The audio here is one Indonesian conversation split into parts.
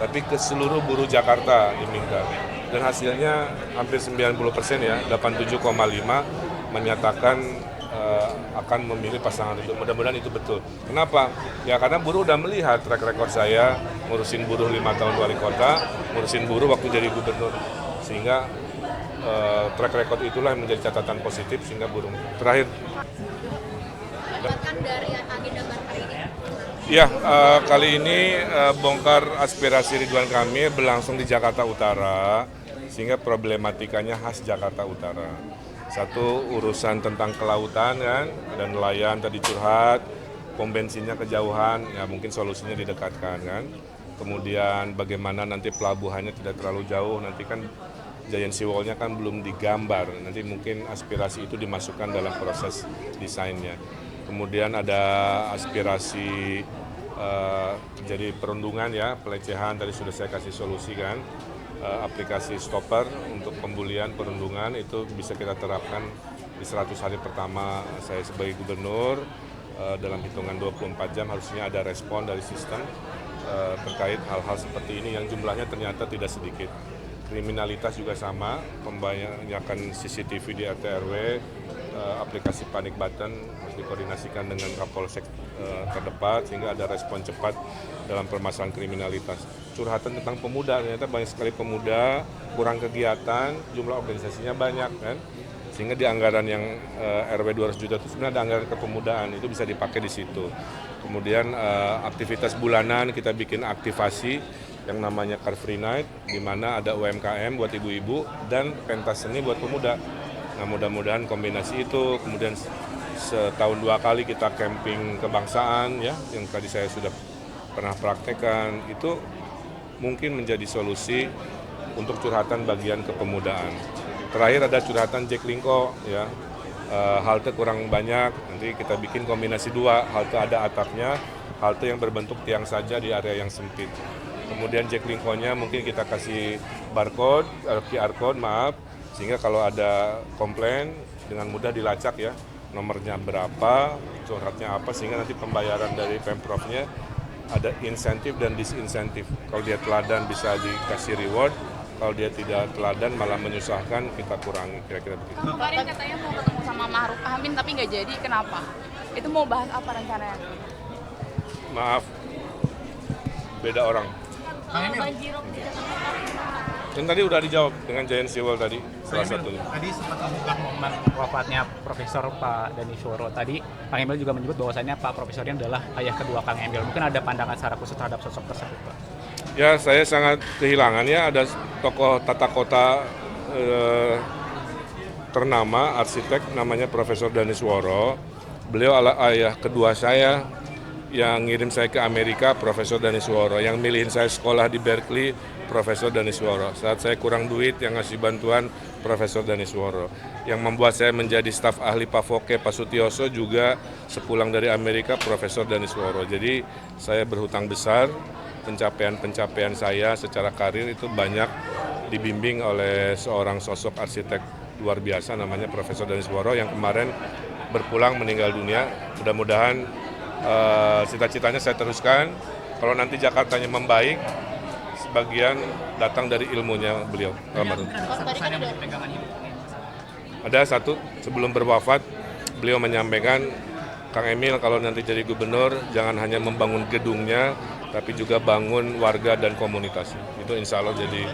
tapi ke seluruh buruh Jakarta diminta. Dan hasilnya hampir 90% ya, 87,5 menyatakan akan memilih pasangan itu. Mudah-mudahan itu betul. Kenapa? Ya karena buruh udah melihat track record saya ngurusin buruh 5 tahun wali kota, ngurusin buruh waktu jadi gubernur. Sehingga track record itulah yang menjadi catatan positif sehingga buruh. Terakhir. Dari agenda hari ini. Ya, kali ini bongkar aspirasi Ridwan Kamil berlangsung di Jakarta Utara, sehingga problematikanya khas Jakarta Utara. Satu, urusan tentang kelautan kan, ada nelayan tadi curhat, pom bensinnya kejauhan, ya mungkin solusinya didekatkan kan. Kemudian bagaimana nanti pelabuhannya tidak terlalu jauh, nanti kan Giant Sea Wall-nya kan belum digambar, nanti mungkin aspirasi itu dimasukkan dalam proses desainnya. Kemudian ada aspirasi jadi perundungan ya, pelecehan tadi sudah saya kasih solusi kan, aplikasi stopper untuk pembulian perundungan itu bisa kita terapkan di 100 hari pertama saya sebagai gubernur, dalam hitungan 24 jam harusnya ada respon dari sistem terkait hal-hal seperti ini yang jumlahnya ternyata tidak sedikit. Kriminalitas juga sama, pembanyakan CCTV di RT RW, aplikasi panic button harus dikoordinasikan dengan Kapolsek terdekat sehingga ada respon cepat dalam permasalahan kriminalitas. Curhatan tentang pemuda, ternyata banyak sekali pemuda, kurang kegiatan, jumlah organisasinya banyak kan. Sehingga di anggaran yang RW 200 juta itu sebenarnya ada anggaran kepemudaan, itu bisa dipakai di situ. Kemudian aktivitas bulanan kita bikin aktivasi yang namanya Car Free Night, di mana ada UMKM buat ibu-ibu dan pentas seni buat pemuda. Nah mudah-mudahan kombinasi itu, kemudian setahun 2 kali kita camping kebangsaan ya, yang tadi saya sudah pernah praktekkan, itu mungkin menjadi solusi untuk curhatan bagian kepemudaan. Terakhir ada curhatan Jack Linko ya, halte kurang banyak, nanti kita bikin kombinasi 2, halte ada atapnya, halte yang berbentuk tiang saja di area yang sempit. Kemudian Jack Linko-nya mungkin kita kasih barcode, QR code maaf, sehingga kalau ada komplain dengan mudah dilacak ya, nomornya berapa, curhatnya apa, sehingga nanti pembayaran dari Pemprovnya ada insentif dan disinsentif. Kalau dia teladan bisa dikasih reward, kalau dia tidak teladan malah menyusahkan, kita kurangi, kira-kira begitu. Kemarin katanya mau ketemu sama Ma'ruf Amin tapi nggak jadi, kenapa? Itu mau bahas apa rencananya? Maaf, beda orang. Banjirop di Jakarta. Dan tadi udah dijawab dengan Giant Sea Wall tadi, salah satunya. Tadi sempat membuka momen wafatnya Profesor Pak Danisworo. Tadi Kang Emil juga menyebut bahwasannya Pak Profesor ini adalah ayah kedua Kang Emil. Mungkin ada pandangan secara khusus terhadap sosok tersebut, Pak? Ya, saya sangat kehilangan ya, ada tokoh tata kota ternama, arsitek namanya Profesor Danisworo. Beliau adalah ayah kedua saya, yang ngirim saya ke Amerika, Profesor Danisworo. Yang milihin saya sekolah di Berkeley, Profesor Danisworo. Saat saya kurang duit, yang ngasih bantuan, Profesor Danisworo. Yang membuat saya menjadi staf ahli Pak Foke, Pak Sutioso juga sepulang dari Amerika, Profesor Danisworo. Jadi saya berhutang besar, pencapaian-pencapaian saya secara karir itu banyak dibimbing oleh seorang sosok arsitek luar biasa namanya Profesor Danisworo yang kemarin berpulang meninggal dunia. Mudah-mudahan cita-citanya saya teruskan. Kalau nanti Jakartanya membaik, sebagian datang dari ilmunya beliau. Ada satu, sebelum berwafat, beliau menyampaikan, Kang Emil kalau nanti jadi gubernur, jangan hanya membangun gedungnya, tapi juga bangun warga dan komunitas. Itu insya Allah jadi...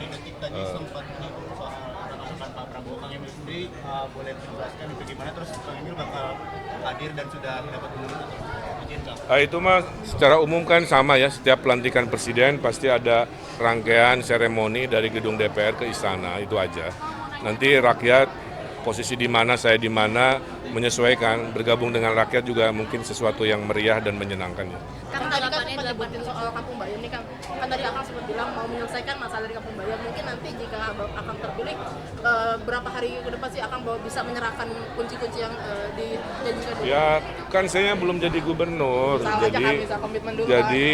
Pak Prabowo, Kang Emil sendiri boleh menjelaskan bagaimana terus Kang Emil bakal hadir dan sudah mendapat gubernur atau izin Kang? Itu mah secara umum kan sama ya, setiap pelantikan presiden pasti ada rangkaian seremoni dari gedung DPR ke istana, itu aja. Nanti rakyat posisi di mana, saya di mana, menyesuaikan, bergabung dengan rakyat juga mungkin sesuatu yang meriah dan menyenangkan. Kang tadi kan sempat nyebutin soal Kampung Bayam nih Kang. Kan tadi Akang sempat bilang mau menyelesaikan masalah dari Kampung Bayam. Mungkin nanti jika Akang terpilih, berapa hari ke depan sih Akang bisa menyerahkan kunci-kunci yang dijanjikan dulu? Ya kan saya belum jadi gubernur, jadi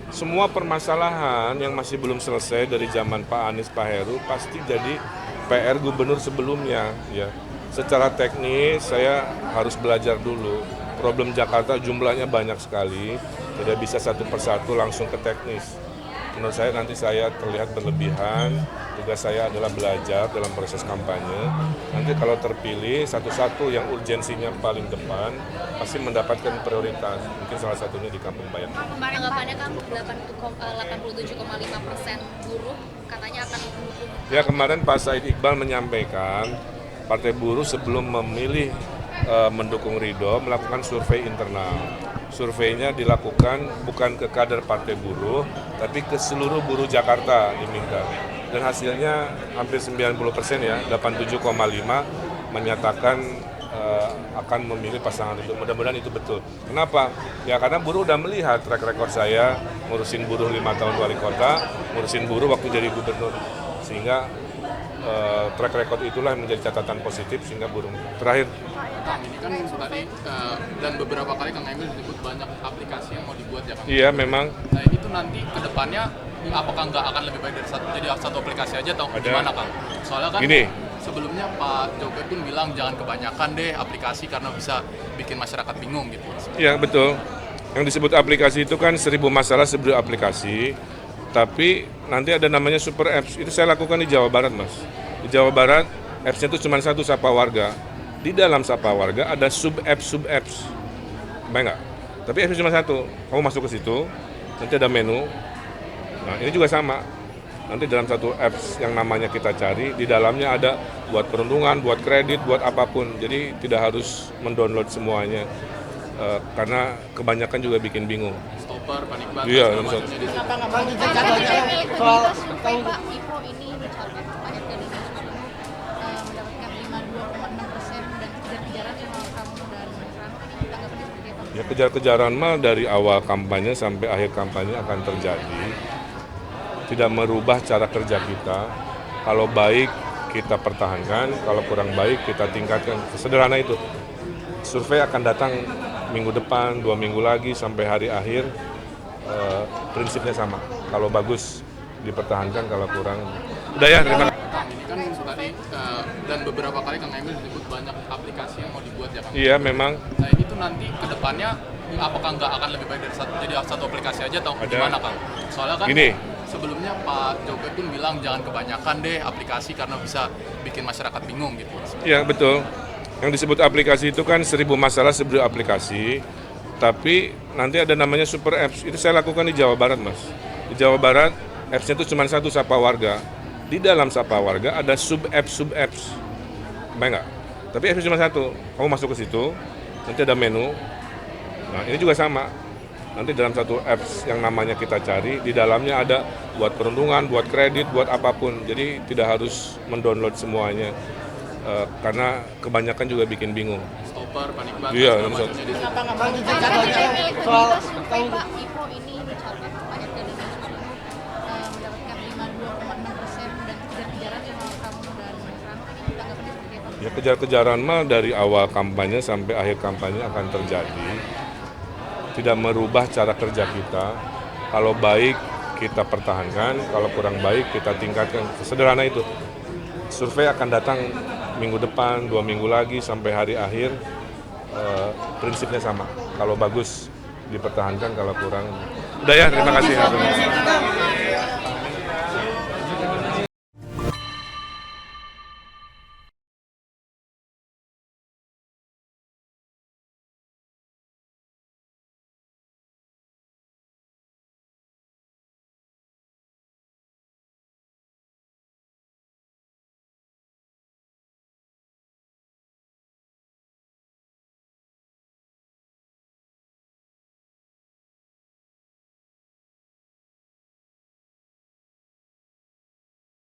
semua permasalahan yang masih belum selesai dari zaman Pak Anies, Pak Heru pasti jadi PR gubernur sebelumnya. Ya, secara teknis saya harus belajar dulu. Problem Jakarta jumlahnya banyak sekali, tidak bisa satu persatu langsung ke teknis. menurut saya nanti saya terlihat berlebihan. Tugas saya adalah belajar dalam proses kampanye. Nanti kalau terpilih, satu-satu yang urgensinya paling depan pasti mendapatkan prioritas. Mungkin salah satunya di Kampung Bayam. Tanggapannya kan 87,5% buruh katanya akan mendukung. Ya, kemarin Pak Said Iqbal menyampaikan Partai Buruh sebelum memilih mendukung Ridho melakukan survei internal. Surveinya dilakukan bukan ke kader Partai Buruh, tapi ke seluruh buruh Jakarta diminta. Dan hasilnya hampir 90% ya, 87,5 menyatakan akan memilih pasangan itu. Mudah-mudahan itu betul. Kenapa? Ya karena buruh udah melihat track record saya ngurusin buruh 5 tahun wali kota, ngurusin buruh waktu jadi gubernur. Sehingga track record itulah yang menjadi catatan positif sehingga buruh. Terakhir, Kang, ini kan tadi dan beberapa kali Kang Emil disebut banyak aplikasi yang mau dibuat ya Kang. iya memang Nah itu nanti ke depannya apakah nggak akan lebih baik dari satu aplikasi aja atau gimana Kang? Soalnya kan Gini. sebelumnya Pak Jokowi pun bilang jangan kebanyakan deh aplikasi karena bisa bikin masyarakat bingung gitu. Iya betul. Yang disebut aplikasi itu kan 1000 masalah 1000 aplikasi. Tapi nanti ada namanya super apps. Itu saya lakukan di Jawa Barat, Mas. Di Jawa Barat, apps-nya itu cuma satu, Sapa Warga. Di dalam Sapa Warga ada sub-apps. Baik nggak? Tapi apps cuma satu. Kamu masuk ke situ, nanti ada menu. Nah, ini juga sama. Nanti dalam satu apps yang namanya kita cari, di dalamnya ada buat perundungan, buat kredit, buat apapun. Jadi tidak harus mendownload semuanya. Karena kebanyakan juga bikin bingung. Stopper, panik button, Iya, segala betul. macamnya di situ. Soal Pak Ipro ini mencatat banyak dari mendapatkan 52,6% dan kejar-kejaran sama kamu dan Rano ini tanggapannya seperti apa? Ya kejar-kejaran mah dari awal kampanye sampai akhir kampanye akan terjadi. Tidak merubah cara kerja kita. Kalau baik kita pertahankan, kalau kurang baik kita tingkatkan. Sederhana itu. Survei akan datang minggu depan, 2 minggu lagi sampai hari akhir. Prinsipnya sama. Kalau bagus dipertahankan, kalau kurang. Udah ya, terima kasih. Kang, ini kan tadi dan beberapa kali Kang Emil disebut banyak aplikasi yang mau dibuat ya Kang. Iya memang. Nah itu nanti ke depannya apakah nggak akan lebih baik dari satu aplikasi aja atau gimana Kang? Soalnya kan Gini. sebelumnya Pak Jokowi pun bilang jangan kebanyakan deh aplikasi karena bisa bikin masyarakat bingung gitu. Iya betul. Yang disebut aplikasi itu kan 1000 masalah 1000 aplikasi. Tapi nanti ada namanya super apps. Itu saya lakukan di Jawa Barat, Mas. Di Jawa Barat, apps-nya itu cuma satu, Sapa Warga. Di dalam Sapa Warga ada sub-apps. Baik nggak? Tapi apps cuma satu. Kamu masuk ke situ, nanti ada menu. Nah, ini juga sama. Nanti dalam satu apps yang namanya kita cari, di dalamnya ada buat perundungan, buat kredit, buat apapun. Jadi tidak harus mendownload semuanya. Karena kebanyakan juga bikin bingung. Stopper, panik button, Iya, segala betul. macamnya di situ. Soal Pak Ipro ini mencatat banyak dari mendapatkan 52,6% dan kejar-kejaran sama kamu dan Rano ini tanggapannya seperti apa? Ya kejar-kejaran mah dari awal kampanye sampai akhir kampanye akan terjadi. Tidak merubah cara kerja kita. Kalau baik kita pertahankan, kalau kurang baik kita tingkatkan. Sederhana itu. Survei akan datang minggu depan, 2 minggu lagi sampai hari akhir. Prinsipnya sama. Kalau bagus dipertahankan, kalau kurang. Udah ya, terima kasih.